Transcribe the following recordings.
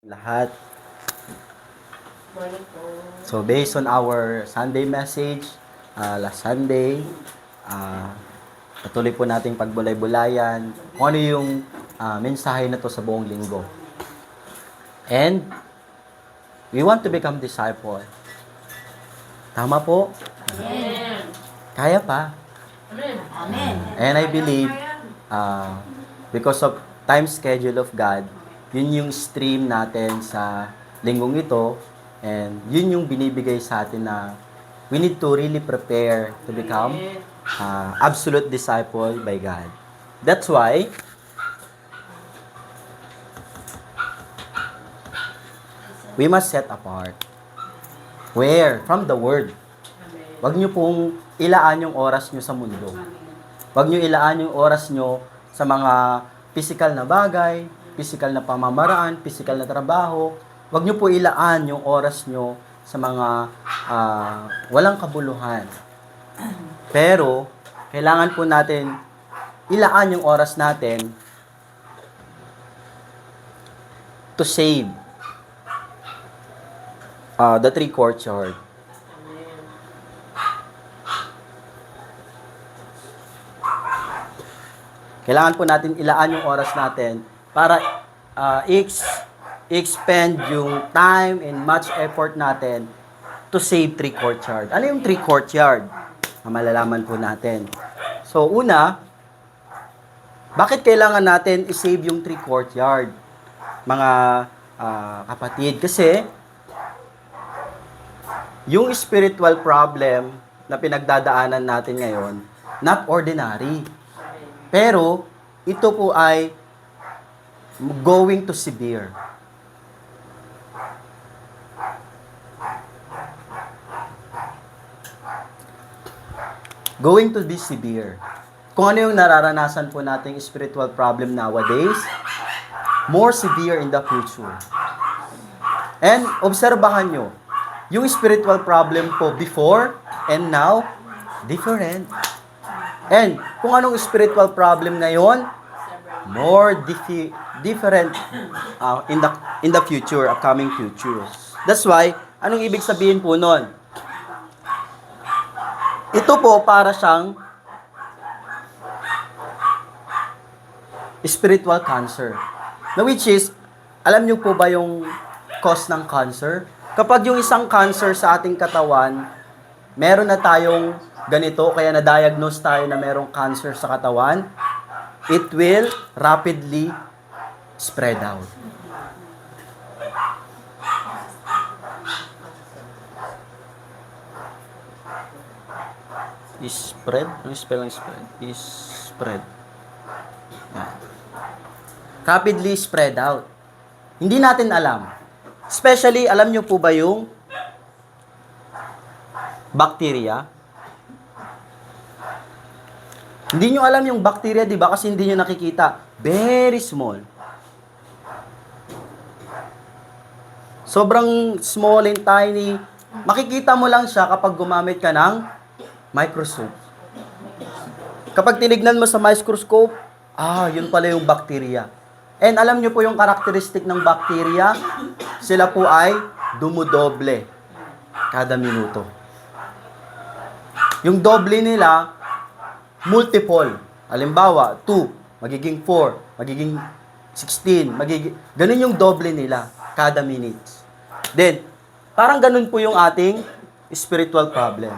Lahat. So based on our Sunday message, last Sunday, patuloy po nating pagbulay-bulayan kung ano yung mensahe na to sa buong linggo. And we want to become disciple. Tama po? Amen. Kaya pa. Amen. And I believe, because of time schedule of God, yun yung stream natin sa linggong ito, and yun yung binibigay sa atin na we need to really prepare to become absolute disciple by God. That's why, we must set apart. Where? From the Word. Huwag nyo pong ilaan yung oras nyo sa mundo. Huwag nyo ilaan yung oras nyo sa mga physical na bagay, physical na pamamaraan, physical na trabaho. Huwag nyo po ilaan yung oras nyo sa mga walang kabuluhan. Pero, kailangan po natin ilaan yung oras natin to save the three courtyard. Kailangan po natin ilaan yung oras natin para expend yung time and much effort natin to save three courtyard. Ano yung three courtyard? Malalaman po natin. So, una, bakit kailangan natin i-save yung three courtyard? Mga kapatid, kasi yung spiritual problem na pinagdadaanan natin ngayon, not ordinary. Pero, ito po ay going to severe. Going to be severe. Kung ano yung nararanasan po nating spiritual problem nowadays, more severe in the future. And, obserbahan nyo, yung spiritual problem po before and now, different. And kung anong spiritual problem ngayon, more different in the future, upcoming future. That's why, anong ibig sabihin po nun? Ito po para siyang spiritual cancer. Na which is, alam niyo po ba yung cause ng cancer? Kapag yung isang cancer sa ating katawan, meron na tayong ganito, kaya na-diagnose tayo na merong cancer sa katawan, it will rapidly spread out. Spread? Ano spell ng spread? Spread. Yan. Rapidly spread out. Hindi natin alam. Especially, alam nyo po ba yung bacteria? Hindi nyo alam yung bacteria, di ba? Kasi hindi nyo nakikita. Very small. Sobrang small and tiny. Makikita mo lang siya kapag gumamit ka ng microscope. Kapag tinignan mo sa microscope, yun pala yung bacteria. And alam nyo po yung karakteristik ng bacteria, sila po ay dumudoble kada minuto. Yung doble nila, multiple. Halimbawa, 2, magiging 4, magiging 16, ganun yung doble nila kada minutes. Then, parang ganun po yung ating spiritual problem.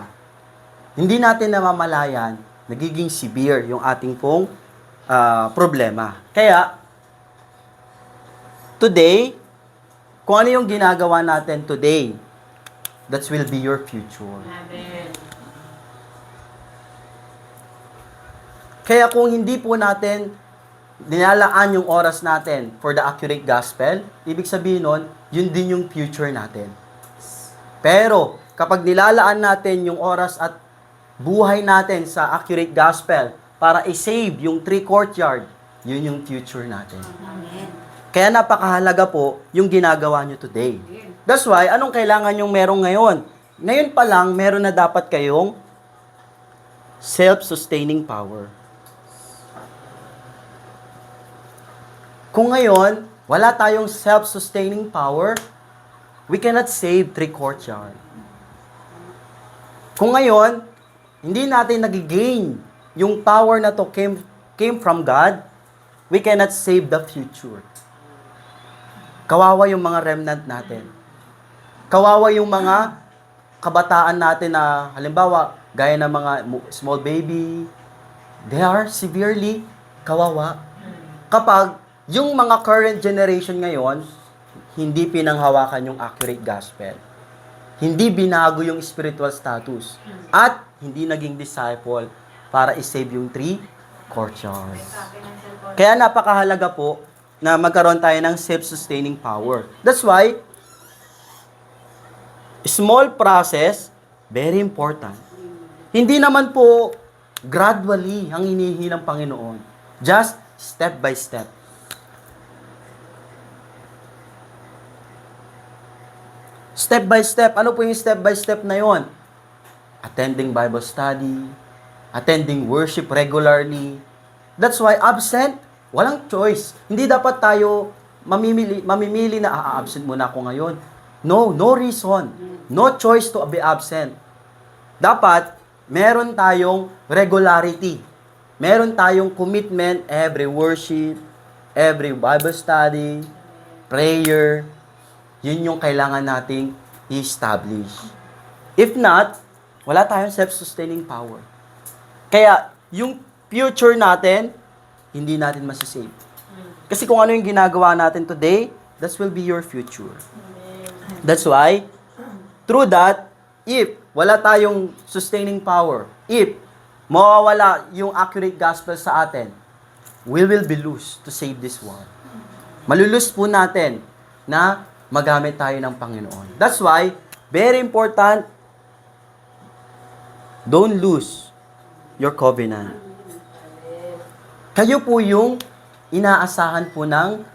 Hindi natin namamalayan, nagiging severe yung ating pong problema. Kaya, today, kung ano yung ginagawa natin today, that will be your future. Amen. Kaya kung hindi po natin nilalaan yung oras natin for the accurate gospel, ibig sabihin nun, yun din yung future natin. Pero, kapag nilalaan natin yung oras at buhay natin sa accurate gospel para i-save yung three courtyard, yun yung future natin. Amen. Kaya napakahalaga po yung ginagawa nyo today. That's why, anong kailangan yung merong ngayon? Ngayon pa lang, meron na dapat kayong self-sustaining power. Kung ngayon, wala tayong self-sustaining power, we cannot save 3 courtyard. Kung ngayon, hindi natin nagigain yung power na to came from God, we cannot save the future. Kawawa yung mga remnant natin. Kawawa yung mga kabataan natin na, halimbawa, gaya ng mga small baby, they are severely kawawa. Kapag yung mga current generation ngayon, hindi pinanghawakan yung accurate gospel. Hindi binago yung spiritual status. At hindi naging disciple para i-save yung 3 courtyards. Kaya napakahalaga po na magkaroon tayo ng self-sustaining power. That's why, small process, very important. Hindi naman po gradually ang hinihingi ng Panginoon. Just step by step. Step by step. Ano po yung step by step na yon? Attending Bible study, attending worship regularly. That's why absent, walang choice. Hindi dapat tayo mamimili na absent muna ako ngayon. No reason. No choice to be absent. Dapat, meron tayong regularity. Meron tayong commitment every worship, every Bible study, prayer. Yun yung kailangan nating i-establish. If not, wala tayong self-sustaining power. Kaya, yung future natin, hindi natin masisave. Kasi kung ano yung ginagawa natin today, that will be your future. That's why, through that, if wala tayong sustaining power, if mawawala yung accurate gospel sa atin, we will be loose to save this world. Malulus po natin na magamit tayo ng Panginoon. That's why, very important, don't lose your covenant. Kayo po yung inaasahan po ng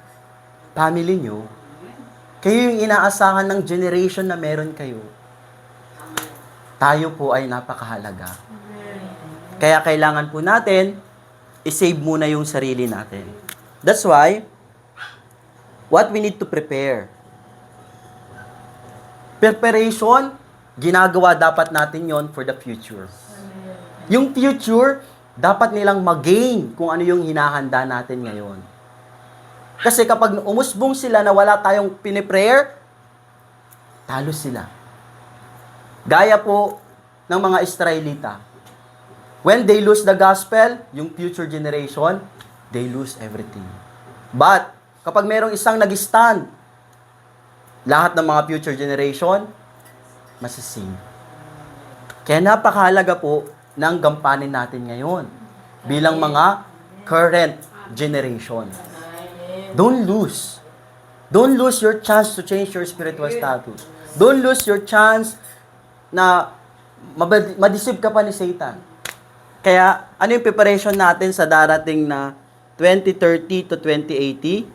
family nyo. Kayo yung inaasahan ng generation na meron kayo. Tayo po ay napakahalaga. Kaya kailangan po natin i-save muna yung sarili natin. That's why, what we need to prepare. Preparation, ginagawa dapat natin yon for the future. Yung future, dapat nilang mag-gain kung ano yung hinahanda natin ngayon. Kasi kapag umusbong sila na wala tayong piniprayer, talo sila. Gaya po ng mga Israelita. When they lose the gospel, yung future generation, they lose everything. But, kapag merong isang nag-stand, lahat ng mga future generation, masising. Kaya napakahalaga po ng gampanin natin ngayon bilang mga current generation. Don't lose. Don't lose your chance to change your spiritual status. Don't lose your chance na madeceive ka pa ni Satan. Kaya, ano yung preparation natin sa darating na 2030 to 2080?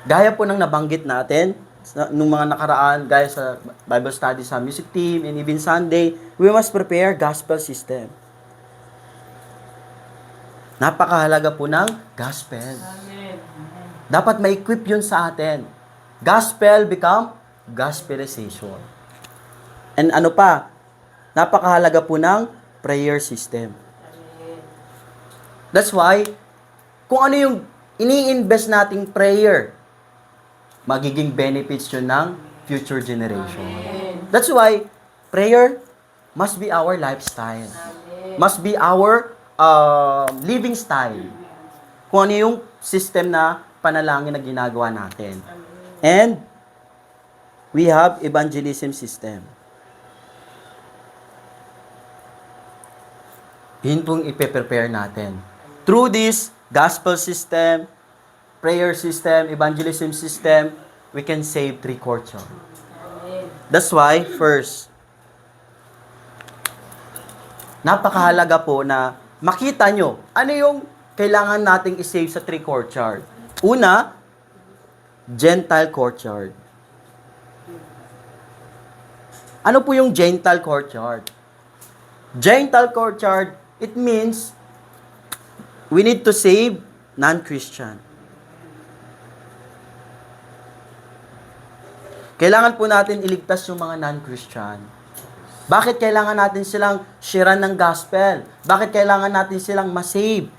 Gaya po ng nabanggit natin, nung mga nakaraan, gaya sa Bible study sa music team, and even Sunday, we must prepare gospel system. Napakahalaga po ng gospel. Dapat ma-equip yun sa atin. Gospel become gospelization. And ano pa, napakahalaga po ng prayer system. That's why, kung ano yung ini-invest nating prayer, magiging benefits yun ng future generation. That's why, prayer must be our lifestyle. Must be our living style. Kung ano yung system na panalangin na ginagawa natin. And, we have evangelism system. Yun pong ipe-prepare natin. Through this gospel system, prayer system, evangelism system, we can save 3 courtyard. That's why, first, napakahalaga po na makita nyo, ano yung kailangan nating isave sa 3 courtyard. Una, Gentile courtyard. Ano po yung Gentile courtyard? Gentile courtyard, it means we need to save non-Christian. Kailangan po natin iligtas yung mga non-Christian. Bakit kailangan natin silang sharean ng gospel? Bakit kailangan natin silang masave?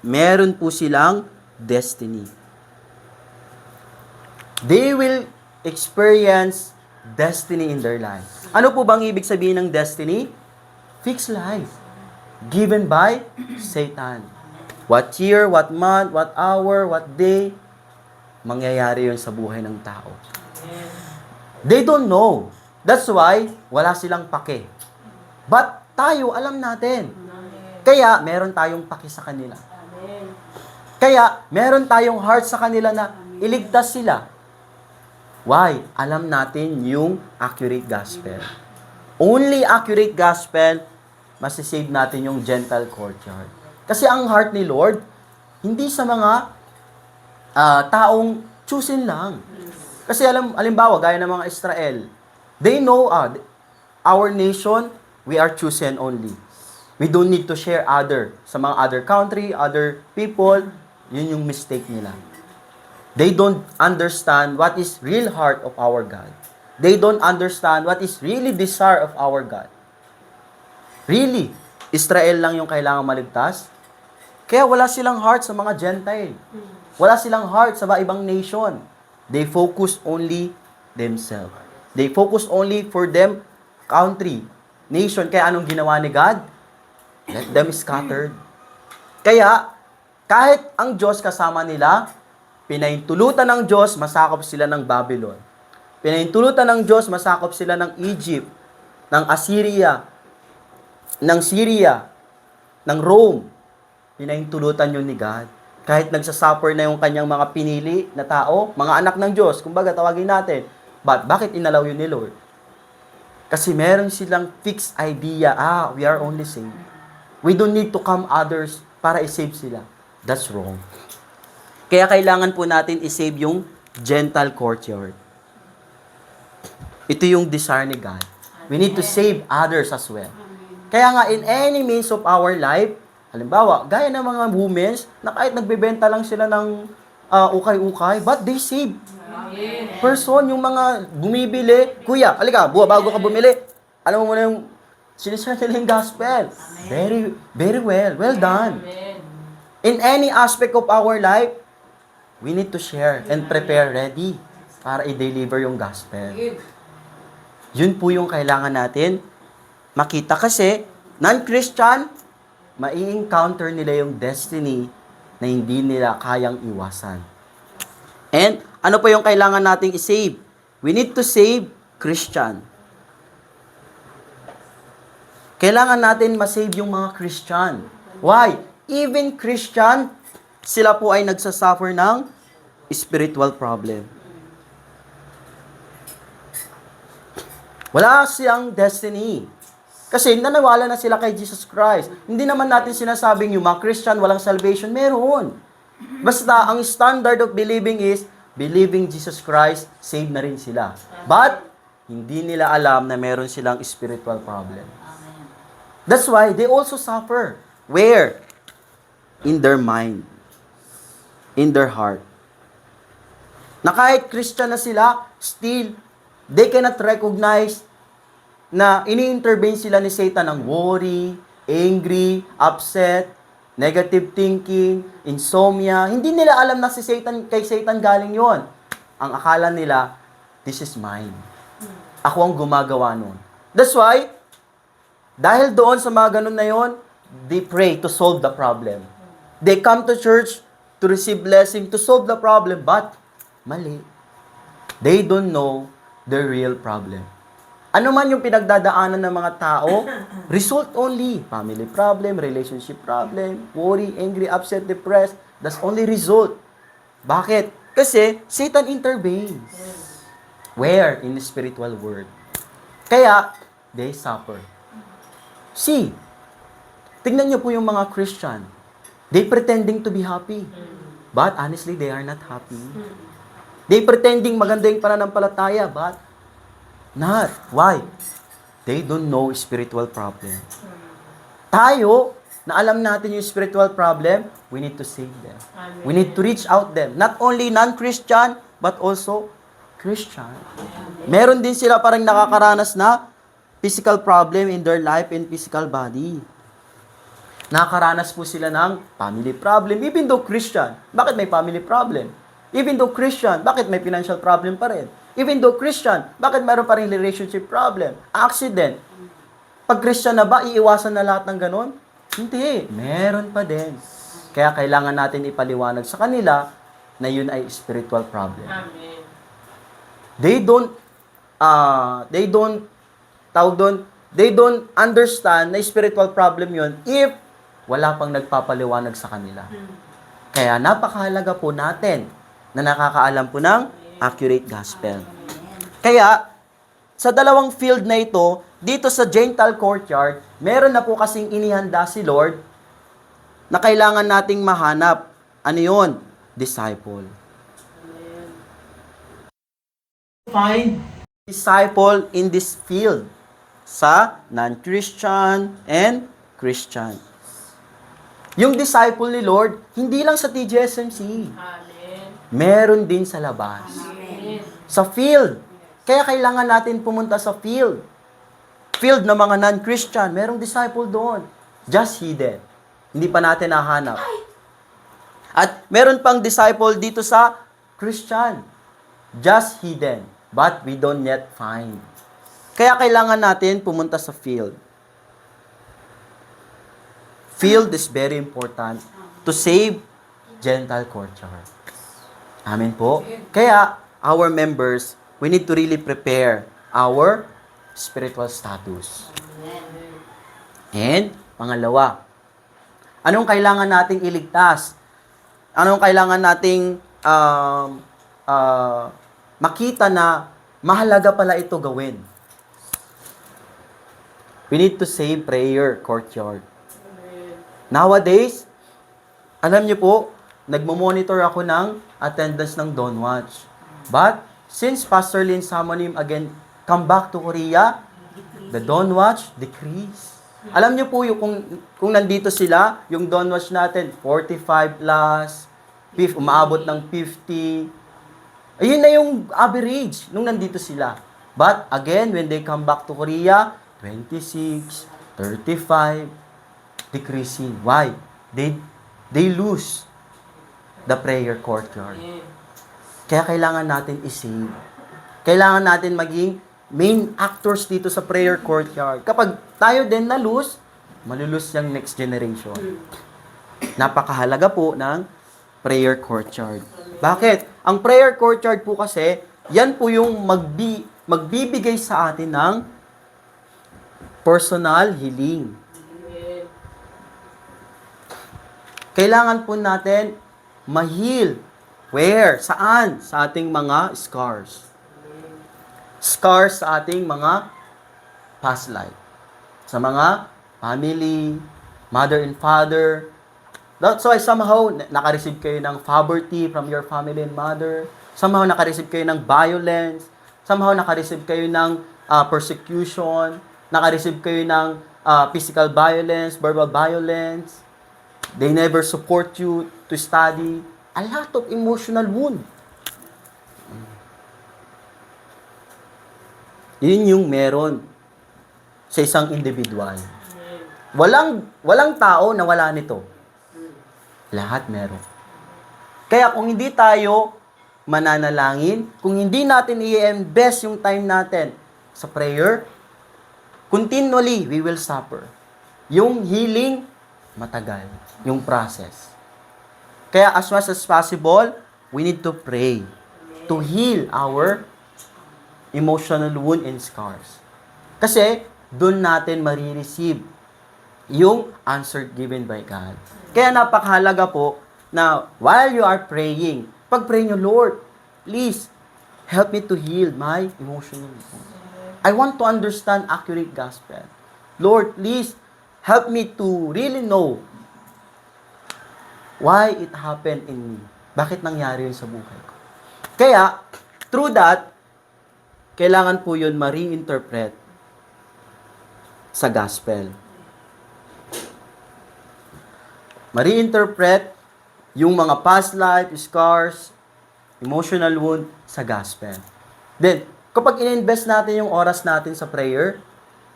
Meron po silang destiny. They will experience destiny in their life. Ano po bang ibig sabihin ng destiny? Fixed life. Given by Satan. What year, what month, what hour, what day, mangyayari yun sa buhay ng tao. They don't know. That's why, wala silang pake. But tayo, alam natin. Kaya, meron tayong pake sa kanila. Kaya, meron tayong heart sa kanila na iligtas sila. Why? Alam natin yung accurate gospel. Only accurate gospel, masisave natin yung gentle courtyard. Kasi ang heart ni Lord, hindi sa mga taong chosen lang. Kasi alimbawa, gaya ng mga Israel, they know our nation, we are chosen only. We don't need to share sa mga other country, other people. Yun yung mistake nila. They don't understand what is real heart of our God. They don't understand what is really desire of our God. Really, Israel lang yung kailangan maligtas? Kaya wala silang heart sa mga Gentile. Wala silang heart sa ibang nation. They focus only themselves. They focus only for them, country, nation. Kaya anong ginawa ni God? Let them scattered. Kaya, kahit ang Diyos kasama nila, pinahintulutan ng Diyos, masakop sila ng Babylon. Pinahintulutan ng Diyos, masakop sila ng Egypt, ng Assyria, ng Syria, ng Rome. Pinahintulutan yun ni God. Kahit nagsasuffer na yung kanyang mga pinili na tao, mga anak ng Diyos, kumbaga tawagin natin, bakit inalaw yun ni Lord? Kasi meron silang fixed idea, we are only saved. We don't need to come others para i-save sila. That's wrong. Kaya kailangan po natin i-save yung gentle courtyard. Ito yung desire ni God. We need to save others as well. Kaya nga, in any means of our life, halimbawa, gaya ng mga women na kahit nagbebenta lang sila ng ukay-ukay, but they save person, yung mga bumibili, kuya, alika, bago ka bumili, alam mo muna yung sinishare nila yung gospel. Very, very well. Well done. In any aspect of our life, we need to share and prepare ready para i-deliver yung gospel. Yun po yung kailangan natin makita kasi non-Christian, mai-encounter nila yung destiny na hindi nila kayang iwasan. And ano po yung kailangan nating i-save? We need to save Christian. Kailangan natin ma-save yung mga Christian. Why? Even Christian, sila po ay nagsasuffer ng spiritual problem. Wala siyang destiny. Kasi nanawala na sila kay Jesus Christ. Hindi naman natin sinasabing yung mga Christian walang salvation. Meron. Basta ang standard of believing is, believing Jesus Christ, saved na rin sila. But, hindi nila alam na meron silang spiritual problem. That's why they also suffer. Where? In their mind. In their heart. Na kahit Christian na sila, still, they cannot recognize na ini-intervene sila ni Satan ng worry, angry, upset, negative thinking, insomnia. Hindi nila alam na kay Satan galing yon. Ang akala nila, this is mine. Ako ang gumagawa nun. That's why, dahil doon sa mga ganun na yon, they pray to solve the problem. They come to church to receive blessing, to solve the problem, but mali. They don't know the real problem. Ano man yung pinagdadaanan ng mga tao, result only. Family problem, relationship problem, worry, angry, upset, depressed. That's only result. Bakit? Kasi Satan intervenes. Where? In the spiritual world. Kaya, they suffer. See, tignan niyo po yung mga Christian. They pretending to be happy. But honestly, they are not happy. They pretending maganda yung pananampalataya, but not. Why? They don't know spiritual problem. Tayo, na alam natin yung spiritual problem, we need to save them. We need to reach out them. Not only non-Christian, but also Christian. Meron din sila parang nakakaranas na physical problem in their life and physical body. Nakakaranas po sila ng family problem. Even though Christian, bakit may family problem? Even though Christian, bakit may financial problem pa rin? Even though Christian, bakit meron pa rin relationship problem? Accident. Pag Christian na ba, iiwasan na lahat ng ganon? Hindi. Meron pa din. Kaya kailangan natin ipaliwanag sa kanila na yun ay spiritual problem. Amen. They don't they don't understand na spiritual problem yun if wala pang nagpapaliwanag sa kanila. Kaya napakahalaga po natin na nakakaalam po ng accurate gospel. Kaya, sa dalawang field na ito, dito sa Gentile courtyard, meron na po kasing inihanda si Lord na kailangan nating mahanap. Ano yun? Disciple. Find disciple in this field sa non-Christian and Christian. Yung disciple ni Lord, hindi lang sa TGSMC. Amen. Meron din sa labas. Amen. Sa field. Kaya kailangan natin pumunta sa field. Field ng mga non-Christian, merong disciple doon. Just hidden. Hindi pa natin nahanap. At meron pang disciple dito sa Christian. Just hidden. But we don't yet find. Kaya kailangan natin pumunta sa field. Field is very important to save Gentile courtyard. Amen po. Kaya, our members, we need to really prepare our spiritual status. And, pangalawa, anong kailangan nating iligtas? Anong kailangan nating makita na mahalaga pala ito gawin? We need to save prayer courtyard. Nowadays, alam niyo po, nagmo-monitor ako ng attendance ng Dawn Watch. But, since Pastor Lin Samonim again come back to Korea, the Dawn Watch decrease. Alam niyo po yung kung nandito sila, yung Dawn Watch natin, 45 plus, umaabot ng 50. Ayun na yung average nung nandito sila. But, again, when they come back to Korea, 26, 35, decreasing. Why? They lose the prayer courtyard. Kaya kailangan natin i-save. Kailangan natin maging main actors dito sa prayer courtyard. Kapag tayo din na-lose, malulose yung next generation. Napakahalaga po ng prayer courtyard. Bakit? Ang prayer courtyard po kasi, yan po yung magbibigay sa atin ng personal healing. Kailangan po natin ma-heal. Where? Saan? Sa ating mga scars. Scars sa ating mga past life. Sa mga family, mother and father. That's why somehow nakareceive kayo ng poverty from your family and mother. Somehow nakareceive kayo ng violence. Somehow nakareceive kayo ng persecution. Nakareceive kayo ng physical violence, verbal violence. They never support you to study. A lot of emotional wound. Yun yung meron sa isang individual. Walang tao na wala nito. Lahat meron. Kaya kung hindi tayo mananalangin, kung hindi natin i-invest yung time natin sa prayer, continually we will suffer. Yung healing, matagal. Yung process. Kaya as much as possible, we need to pray to heal our emotional wound and scars. Kasi, doon natin marireceive yung answer given by God. Kaya napakahalaga po na while you are praying, pag-pray nyo, Lord, please, help me to heal my emotional wound. I want to understand accurate gospel. Lord, please, help me to really know why it happened in me. Bakit nangyari yun sa buhay ko? Kaya, through that, kailangan po yun ma-reinterpret sa gospel. Ma-reinterpret yung mga past life, scars, emotional wound sa gospel. Then, kapag in-invest natin yung oras natin sa prayer,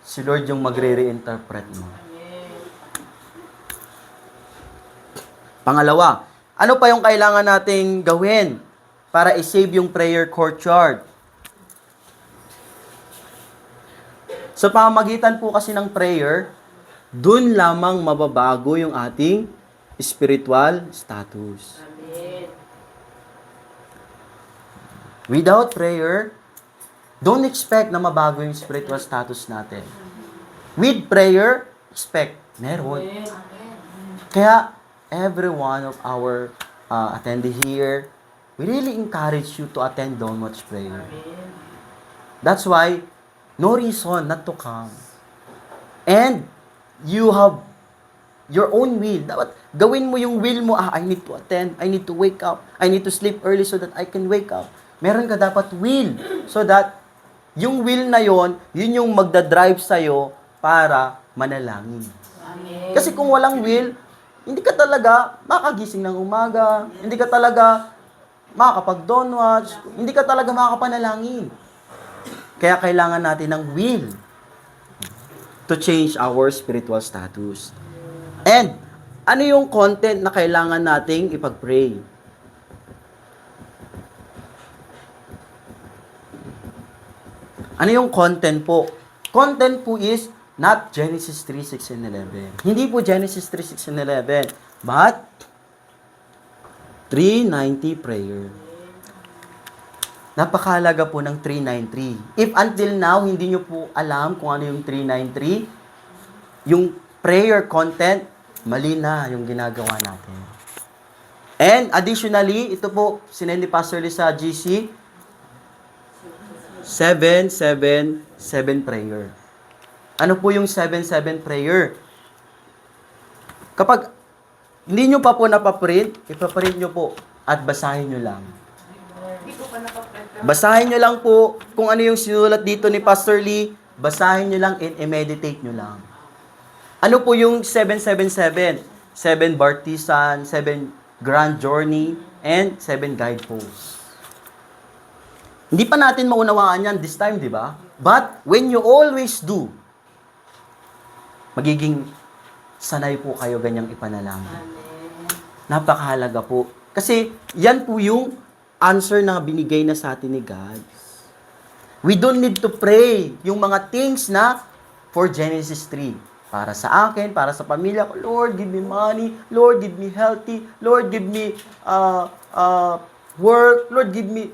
si Lord yung magre-reinterpret mo. Pangalawa, ano pa yung kailangan nating gawin para i-save yung prayer courtyard? Sa pamamagitan po kasi ng prayer, dun lamang mababago yung ating spiritual status. Amen. Without prayer, don't expect na mabago yung spiritual status natin. With prayer, expect meron. Amen. Kaya, every one of our attendee here, we really encourage you to attend Don't Watch Prayer. That's why, no reason not to come. And, you have your own will. Dapat gawin mo yung will mo, I need to attend, I need to wake up, I need to sleep early so that I can wake up. Meron ka dapat will. So that, yung will na yon, yun yung magdadrive sa'yo para manalangin. Amen. Kasi kung walang will, hindi ka talaga makagising ng umaga, hindi ka talaga makakapag-dawn watch, hindi ka talaga makakapanalangin. Kaya kailangan natin ng will to change our spiritual status. And, ano yung content na kailangan nating ipag-pray? Ano yung content po? Content po is not Genesis 3, 6, and 11. Hindi po Genesis 3, 6, and 11. But, 390 prayer. Napakahalaga po ng 393. If until now, hindi nyo po alam kung ano yung 393, yung prayer content, mali na yung ginagawa natin. And additionally, ito po, sinend ni Pastor Lee sa GC, 777 prayer. Ano po yung 77 prayer? Kapag hindi nyo pa po napaprint, ipaprint nyo po at basahin nyo lang. Basahin nyo lang po kung ano yung sinulat dito ni Pastor Lee, basahin nyo lang and i-meditate nyo lang. Ano po yung 777? 7 Bartisan, 7 Grand Journey, and 7 Guideposts. Hindi pa natin maunawaan yan this time, di ba? But when you always do, magiging sanay po kayo ganyang ipanalangin. Napakahalaga po. Kasi yan po yung answer na binigay na sa atin ni God. We don't need to pray yung mga things na for Genesis 3. Para sa akin, para sa pamilya ko, Lord, give me money. Lord, give me healthy. Lord, give me work. Lord, give me...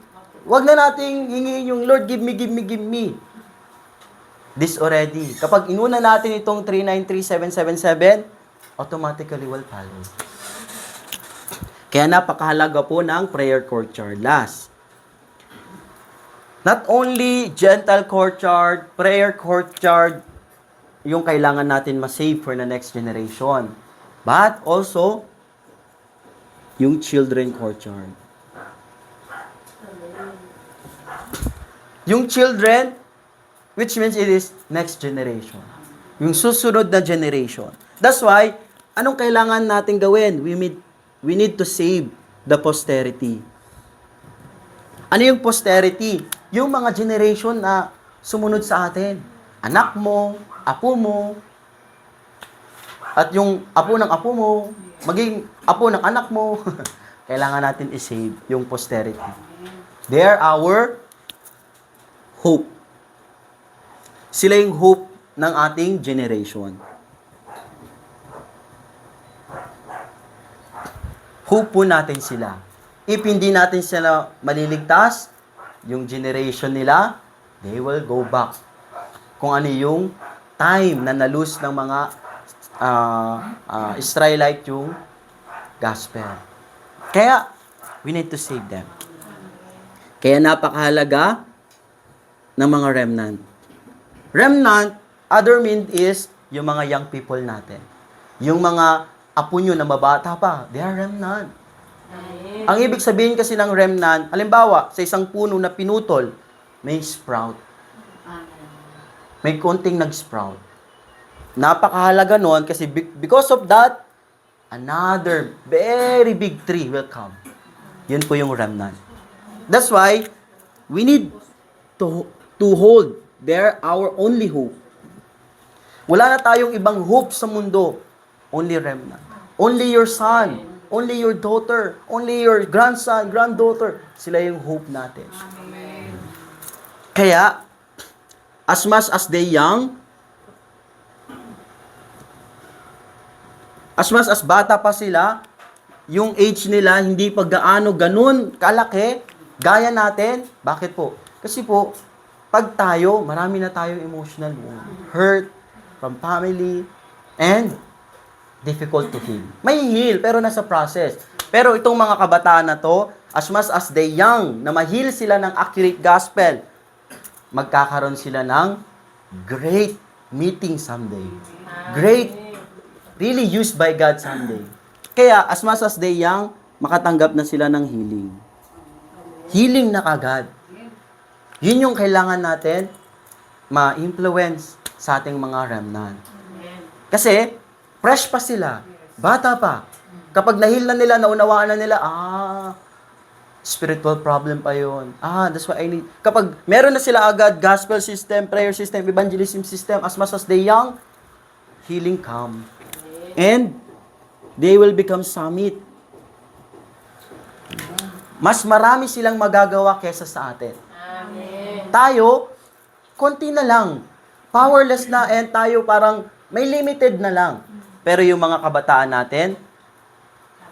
Wag na nating hingin yung Lord, give me, give me, give me. This already. Kapag inuna natin itong 393777, automatically will follow. Kaya napakahalaga po ng prayer courtyard. Last. Not only gentle courtyard, prayer courtyard, yung kailangan natin ma-save for the next generation. But also, yung children courtyard. Yung children, which means it is next generation. Yung susunod na generation. That's why, anong kailangan natin gawin? We need to save the posterity. Ano yung posterity? Yung mga generation na sumunod sa atin. Anak mo, apo mo, at yung apo ng apo mo, maging apo ng anak mo. Kailangan natin i-save yung posterity. They are our hope. Sila yung hope ng ating generation. Hope po natin sila. If hindi natin sila maliligtas, yung generation nila, they will go back. Kung ano yung time na nalus ng mga Israelite yung gospel. Kaya, we need to save them. Kaya napakahalaga ng mga remnant. Remnant, other mean is yung mga young people natin. Yung mga apo nyo na mabata pa, they are remnant. Ang ibig sabihin kasi ng remnant, halimbawa, sa isang puno na pinutol, may sprout. May konting nag-sprout. Napakahalaga nun kasi because of that, another very big tree will come. Yun po yung remnant. That's why, we need to hold. They're our only hope. Wala na tayong ibang hope sa mundo. Only remnant. Only your son. Only your daughter. Only your grandson, granddaughter. Sila yung hope natin. Kaya, as much as they young, as much as bata pa sila, yung age nila hindi pa gaano ganun kalaki, gaya natin. Bakit po? Kasi po, pag tayo, marami na tayong emotional wound. Hurt from family, and difficult to heal. May heal, pero nasa process. Pero itong mga kabataan na to, as much as they young, na ma-heal sila ng accurate gospel, magkakaroon sila ng great meeting someday. Great, really used by God someday. Kaya, as much as they young, makatanggap na sila ng healing. Healing na kagad. Yun yung kailangan natin ma-influence sa ating mga remnant. Kasi, fresh pa sila. Bata pa. Kapag nahil na nila, naunawaan na nila, spiritual problem pa yun. That's why I need. Kapag meron na sila agad, gospel system, prayer system, evangelism system, as much as they young, healing come. And, they will become summit. Mas marami silang magagawa kesa sa atin. Amen. Tayo, konti na lang. Powerless na, and tayo parang may limited na lang. Pero yung mga kabataan natin,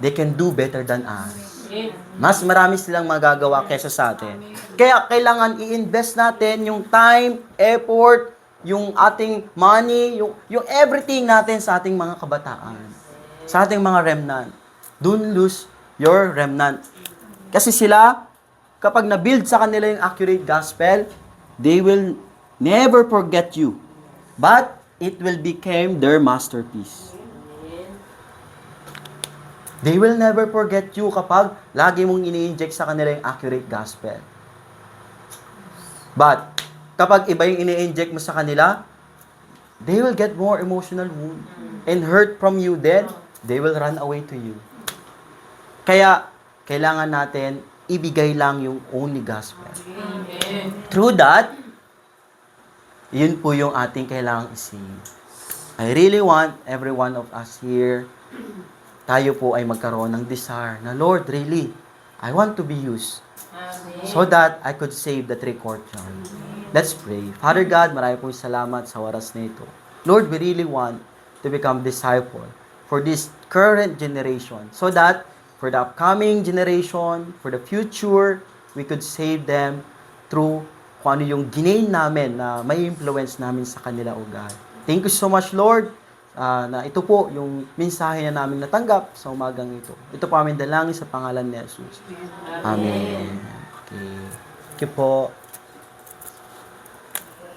they can do better than us. Mas marami silang magagawa kesa sa atin. Kaya kailangan i-invest natin yung time, effort, yung ating money, yung everything natin sa ating mga kabataan. Sa ating mga remnant. Don't lose your remnant. Kasi sila, kapag na-build sa kanila yung accurate gospel, they will never forget you. But it will become their masterpiece. They will never forget you kapag lagi mong ini-inject sa kanila yung accurate gospel. But, kapag iba yung ini-inject mo sa kanila, they will get more emotional wound and hurt from you, then they will run away to you. Kaya, kailangan natin ibigay lang yung only gospel. Through that, yun po yung ating kailangang ising. I really want every one of us here, tayo po ay magkaroon ng desire na, Lord, really, I want to be used so that I could save the 3 courtyard. Let's pray. Father God, marami po salamat sa oras na ito. Lord, we really want to become disciple for this current generation so that for the upcoming generation, for the future, we could save them through kung ano yung ginain namin na may influence namin sa kanila, O God. Thank you so much, Lord, na ito po yung mensahe na namin natanggap sa umagang ito. Ito po aming dalangin sa pangalan ni Jesus. Amen. Okay. Thank you po.